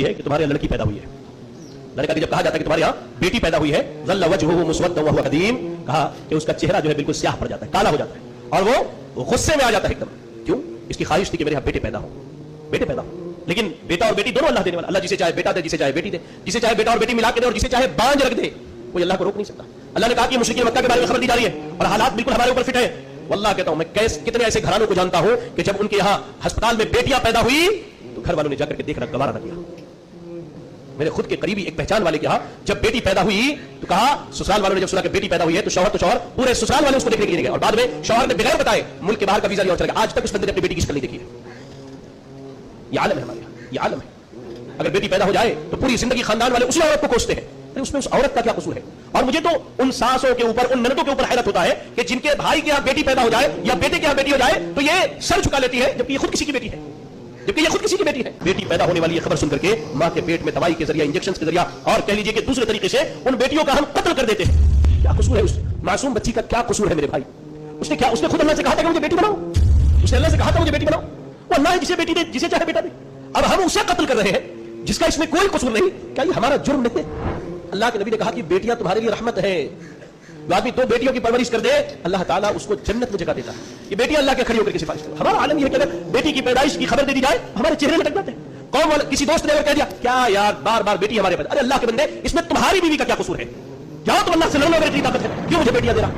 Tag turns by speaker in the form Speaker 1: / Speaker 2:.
Speaker 1: है कि तुम्हारे यहाँ लड़की पैदा हुई है। लड़का की जब कहा जाता है कि तुम्हारे यहाँ बेटी पैदा हुई है, ज़ल्ल वजहुहु मुस्वद्दन वहुव कदीम, कहा कि उसका चेहरा जो है बिल्कुल स्याह पड़ जाता है, काला हो जाता है और वो गुस्से में आ जाता है एकदम। क्यों? इसकी ख्वाहिश थी कि मेरे यहाँ बेटे पैदा हो, बेटे पैदा हो। लेकिन बेटा और बेटी दोनों अल्लाह देने वाला। अल्लाह जिसे चाहे बेटा दे, जिसे चाहे बेटी दे, जिसे चाहे बेटा और बेटी मिला के दे और जिसे चाहे बांझ रख दे, कोई अल्लाह को रोक नहीं सकता। अल्लाह ने कहा कि मुशरिकीन मक्का के बारे में खबर दी जा रही है और हालात बिल्कुल हमारे ऊपर फिट है। वल्लाह कहता हूं मैं कितने ऐसे घरानों को जानता हूं कि जब उनके यहाँ अस्पताल में बेटियां पैदा हुई तो घर वालों ने जाकर के देखना गवारा न किया। मेरे खुद के करीबी एक पहचान वाले के यहाँ जब बेटी पैदा हुई तो कहा, ससुराल वालों ने जब सुना कि बेटी पैदा हुई है तो शौहर पूरे ससुराल वाले उसको देखने के लिए गए और बाद में शौहर ने बगैर बताए मुल्क के बाहर का वीजा लिया और चला गया। आज तक उस बंदे ने अपनी बेटी की शक्ल नहीं देखी है। ये आलम है हमारे यहाँ, ये आलम है। अगर बेटी पैदा हो जाए तो पूरी जिंदगी खानदान वाले उसी औरत को कोसते हैं। उसमें उस औरत का क्या कसूर है? और मुझे तो उन सासों के ऊपर, उन ननदों के ऊपर हैरत होता है कि जिनके भाई के यहाँ बेटी पैदा हो जाए या बेटे के यहाँ बेटी हो जाए तो ये सर झुका लेती है, जबकि ये खुद किसी की बेटी है, जबकि ये खुद किसी की बेटी है। बेटी पैदा होने वाली ये खबर सुनकर के मां के पेट में दवाई के जरिए, इंजेक्शन के जरिए और कह लीजिए कि दूसरे तरीके से उन बेटियों का हम कत्ल कर देते हैं। क्या कसूर है उस मासूम बच्ची का? क्या कसूर है मेरे भाई? उसने क्या, उसने खुद अल्लाह से कहा था कि मुझे बेटी बनाओ, उसने अल्लाह से कहा था मुझे बेटी बनाओ। वो अल्लाह है जिसे बेटी दे, जिसे चाहे बेटा दे। अब हम उसे कत्ल कर रहे हैं जिसका इसमें कोई कसूर नहीं। क्या ये हमारा जुर्म नहीं है? अल्लाह के नबी ने कहा कि बेटियां तुम्हारे लिए रहमत है। जो आदमी दो बेटियों की परवरिश कर दे अल्लाह ताला उसको जन्नत में जगह देता है। ये बेटियां अल्लाह के खड़ी होकर के सिफारिश करती है। हमारा आलम यह है कि अगर बेटी की पैदाइश की खबर दे दी जाए हमारे चेहरे में लटक जाते हैं। कौन वाला किसी दोस्त ने अगर कह दिया क्या यार बार बार बेटी हमारे पास, अरे अल्लाह के बंदे इसमें तुम्हारी बीवी का क्या कसूर है? जाओ तुम अल्लाह से लड़ो, मेरी ताकत है, क्यों मुझे बेटियां दे रहा?